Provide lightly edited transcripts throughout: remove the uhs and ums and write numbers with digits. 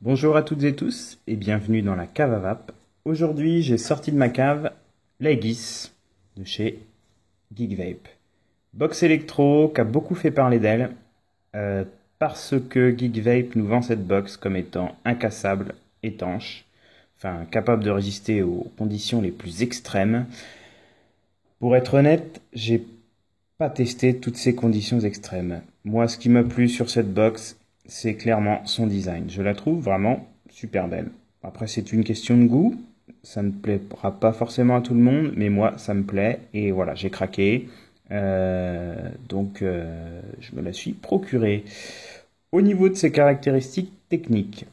Bonjour à toutes et tous et bienvenue dans la cave à vape. Aujourd'hui, j'ai sorti de ma cave l'Aegis de chez Geekvape. Box électro qui a beaucoup fait parler d'elle parce que Geekvape nous vend cette box comme étant incassable, étanche, enfin capable de résister aux conditions les plus extrêmes. Pour être honnête, j'ai pas testé toutes ces conditions extrêmes. Moi, ce qui m'a plu sur cette box, c'est clairement son design. Je la trouve vraiment super belle. Après, c'est une question de goût. Ça ne plaira pas forcément à tout le monde, mais moi, ça me plaît. Et voilà, j'ai craqué. Je me la suis procurée. Au niveau de ses caractéristiques techniques,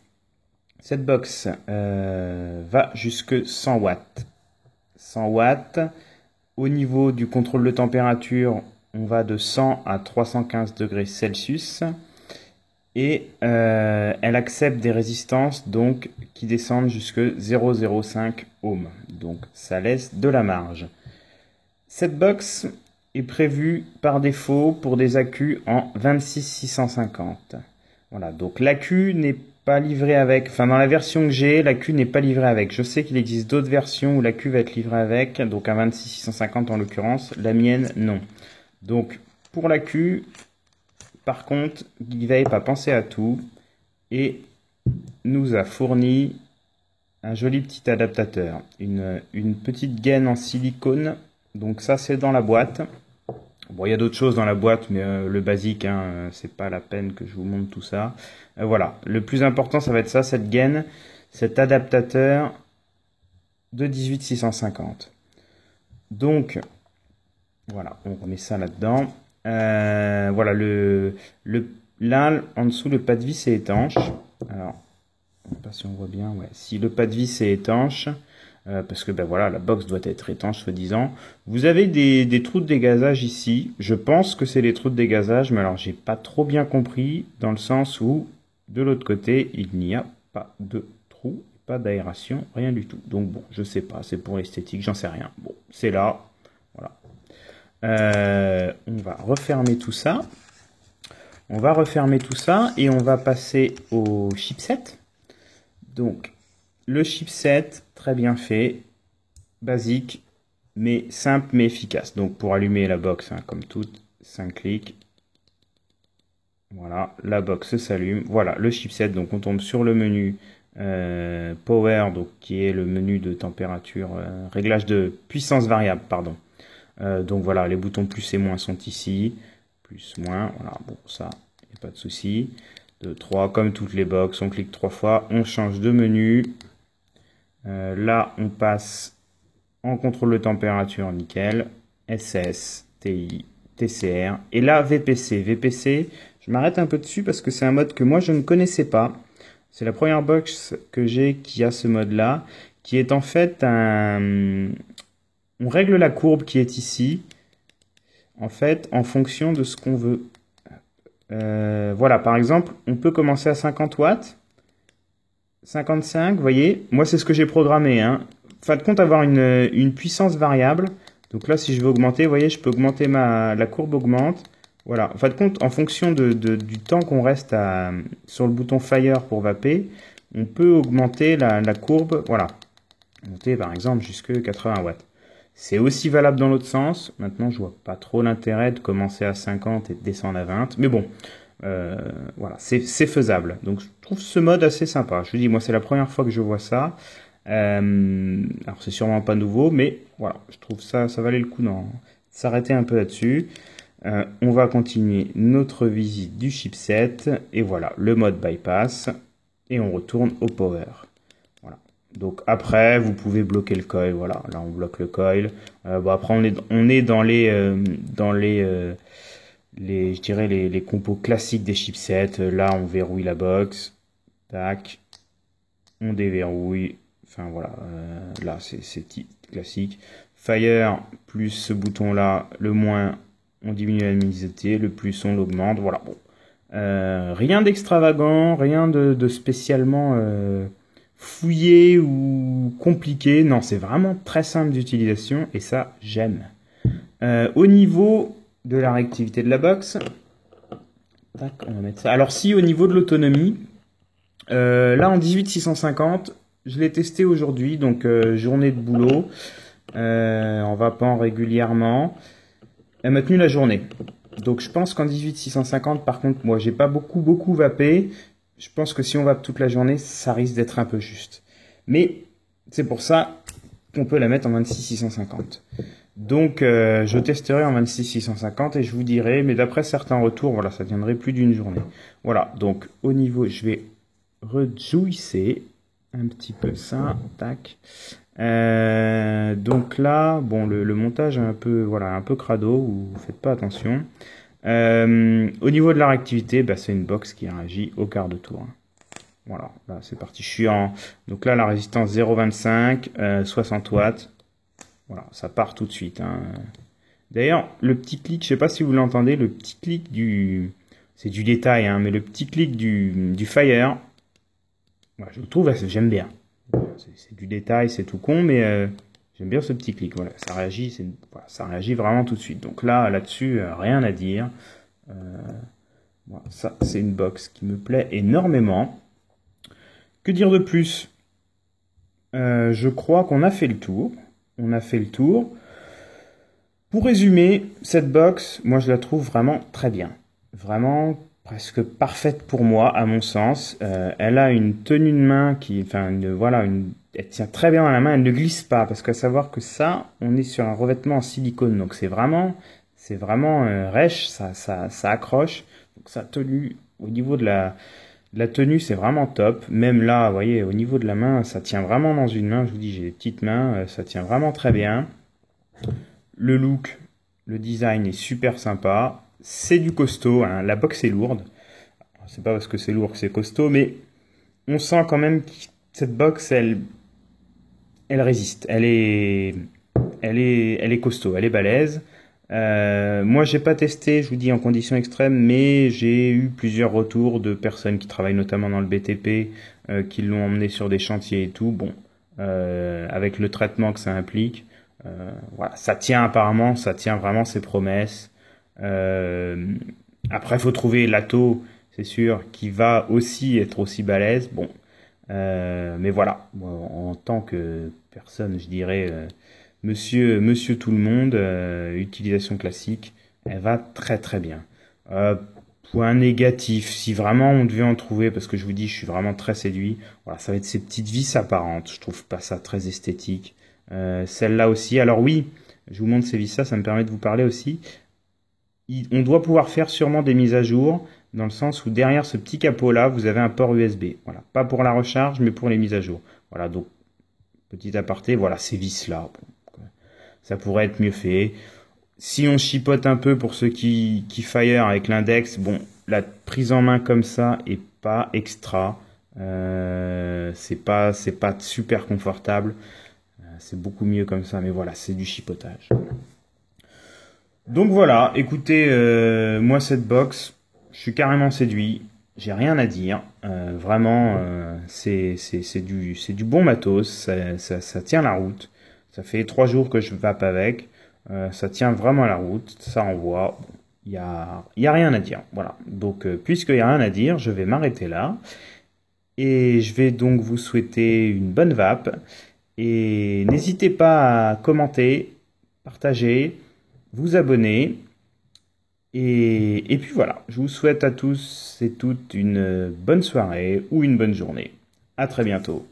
cette box va jusque 100 watts. 100 watts. Au niveau du contrôle de température, on va de 100 à 315 degrés Celsius. Et elle accepte des résistances donc qui descendent jusque 0,05 ohms. Donc ça laisse de la marge. Cette box est prévue par défaut pour des accus en 26650. Voilà, donc l'accu n'est pas livré avec, enfin dans la version que j'ai, l'accu n'est pas livré avec. Je sais qu'il existe d'autres versions où l'accu va être livré avec, donc un 26650 en l'occurrence, la mienne non. Donc pour l'accu, par contre, Geekvape a pensé à tout et nous a fourni un joli petit adaptateur, une petite gaine en silicone. Donc ça, c'est dans la boîte. Bon, il y a d'autres choses dans la boîte, mais le basique, hein, c'est pas la peine que je vous montre tout ça. Voilà, le plus important, ça va être ça, cette gaine, cet adaptateur de 18650. Donc, voilà, on remet ça là-dedans. Voilà, là, en dessous, le pas de vis est étanche. Alors, je ne sais pas si on voit bien. Ouais, si le pas de vis est étanche, parce que ben voilà, la box doit être étanche, soi-disant. Vous avez des trous de dégazage ici. Je pense que c'est les trous de dégazage, mais alors j'ai pas trop bien compris, dans le sens où, de l'autre côté, il n'y a pas de trou, pas d'aération, rien du tout. Donc bon, je sais pas, c'est pour l'esthétique, j'en sais rien. Bon, c'est là, voilà. On va refermer tout ça. On va refermer tout ça et on va passer au chipset. Donc, le chipset, très bien fait, basique, mais simple mais efficace. Donc, pour allumer la box, hein, comme toute, 5 clics. Voilà, la box s'allume. Voilà, le chipset. Donc, on tombe sur le menu Power, donc, qui est le menu de température, réglage de puissance variable, pardon. Donc voilà, les boutons plus et moins sont ici. Plus, moins, voilà, bon, ça, il n'y a pas de souci. 2, 3, comme toutes les box, on clique 3 fois, on change de menu. Là, on passe en contrôle de température, nickel. SS, TI, TCR. Et là, VPC. VPC, je m'arrête un peu dessus parce que c'est un mode que moi, je ne connaissais pas. C'est la première box que j'ai qui a ce mode-là, qui est en fait un... On règle la courbe qui est ici, en fait, en fonction de ce qu'on veut. Voilà, par exemple, on peut commencer à 50 watts, 55, vous voyez. Moi, c'est ce que j'ai programmé. Hein. Fin de compte, avoir une puissance variable. Donc là, si je veux augmenter, vous voyez, je peux augmenter la courbe augmente. Voilà, en fin de compte, en fonction du temps qu'on reste sur le bouton Fire pour vaper, on peut augmenter la courbe, voilà. Monter, par exemple, jusqu'à 80 watts. C'est aussi valable dans l'autre sens. Maintenant, je vois pas trop l'intérêt de commencer à 50 et de descendre à 20. Mais bon, voilà, c'est faisable. Donc, je trouve ce mode assez sympa. Je vous dis, moi, c'est la première fois que je vois ça. Alors, c'est sûrement pas nouveau, mais voilà, je trouve ça valait le coup de s'arrêter un peu là-dessus. On va continuer notre visite du chipset. Et voilà, le mode bypass. Et on retourne au power. Donc après, vous pouvez bloquer le coil. Voilà, là on bloque le coil. Bon, après on est dans je dirais les compos classiques des chipsets. Là on verrouille la box. Tac. On déverrouille. Enfin voilà, là c'est classique. Fire plus ce bouton là, le moins on diminue la luminosité, le plus on l'augmente. Voilà. Bon. Rien d'extravagant, rien de spécialement fouillé ou compliqué. Non, c'est vraiment très simple d'utilisation et ça, j'aime. Au niveau de la réactivité de la box, tac, on va mettre ça. Alors si au niveau de l'autonomie, Là en 18650, je l'ai testé aujourd'hui, donc journée de boulot, en vapant régulièrement. Elle m'a tenu la journée. Donc je pense qu'en 18650, par contre, moi j'ai pas beaucoup vapé. Je pense que si on vape toute la journée, ça risque d'être un peu juste. Mais c'est pour ça qu'on peut la mettre en 26650. Donc je testerai en 26650 et je vous dirai, mais d'après certains retours, voilà, ça tiendrait plus d'une journée. Voilà, donc au niveau, je vais rejuicer un petit peu ça, tac. Donc là, bon, le montage est un peu, voilà, un peu crado, vous faites pas attention. Au niveau de la réactivité, bah, c'est une box qui réagit au quart de tour. Voilà, là c'est parti. Je suis en, donc là la résistance 0,25, 60 watts. Voilà, ça part tout de suite. Hein. D'ailleurs, le petit clic, je sais pas si vous l'entendez, le petit clic du, c'est du détail, hein, mais le petit clic du Fire, voilà, je le trouve, j'aime bien. C'est du détail, c'est tout con, mais j'aime bien ce petit clic. Voilà, ça réagit, voilà, ça réagit vraiment tout de suite. Donc là-dessus, rien à dire. Voilà, ça, c'est une box qui me plaît énormément. Que dire de plus? Je crois qu'on a fait le tour. On a fait le tour. Pour résumer, cette box, moi je la trouve vraiment très bien. Vraiment presque parfaite pour moi, à mon sens. Elle a une tenue de main qui, enfin, voilà, elle tient très bien dans la main, elle ne glisse pas, parce qu'à savoir que ça, on est sur un revêtement en silicone, donc c'est vraiment rêche, ça accroche. Donc sa tenue, au niveau de la tenue, c'est vraiment top. Même là, vous voyez, au niveau de la main, ça tient vraiment dans une main. Je vous dis, j'ai des petites mains, ça tient vraiment très bien. Le look, le design est super sympa. C'est du costaud, hein. La box est lourde. C'est pas parce que c'est lourd que c'est costaud, mais on sent quand même que cette box, elle résiste. Elle est costaud, elle est balèze. Moi, j'ai pas testé, je vous dis, en conditions extrêmes, mais j'ai eu plusieurs retours de personnes qui travaillent notamment dans le BTP, qui l'ont emmené sur des chantiers et tout. Bon, avec le traitement que ça implique, voilà, ça tient apparemment, ça tient vraiment ses promesses. Après, il faut trouver l'atto, c'est sûr, qui va aussi être aussi balèze. Bon, mais voilà, en tant que personne, je dirais, monsieur tout le monde, utilisation classique, elle va très bien. Point négatif, si vraiment on devait en trouver, parce que je vous dis, je suis vraiment très séduit, voilà, ça va être ces petites vis apparentes. Je trouve pas ça très esthétique. Celle-là aussi. Alors oui, je vous montre ces vis-là, ça me permet de vous parler aussi. On doit pouvoir faire sûrement des mises à jour, dans le sens où derrière ce petit capot-là, vous avez un port USB. Voilà, pas pour la recharge, mais pour les mises à jour. Voilà, donc, petit aparté, voilà, ces vis-là. Bon, ça pourrait être mieux fait. Si on chipote un peu pour ceux qui fire avec l'index, bon, la prise en main comme ça est pas extra. C'est pas super confortable. C'est beaucoup mieux comme ça, mais voilà, c'est du chipotage. Donc voilà, écoutez, moi cette box, je suis carrément séduit. J'ai rien à dire. Vraiment, c'est du bon matos. Ça tient la route. Ça fait 3 jours que je vape avec. Ça tient vraiment la route. Ça envoie. Il y a rien à dire. Voilà. Donc, puisqu'il y a rien à dire, je vais m'arrêter là. Et je vais donc vous souhaiter une bonne vape. Et n'hésitez pas à commenter, partager, vous abonner. Et puis voilà, je vous souhaite à tous et toutes une bonne soirée ou une bonne journée. À très bientôt.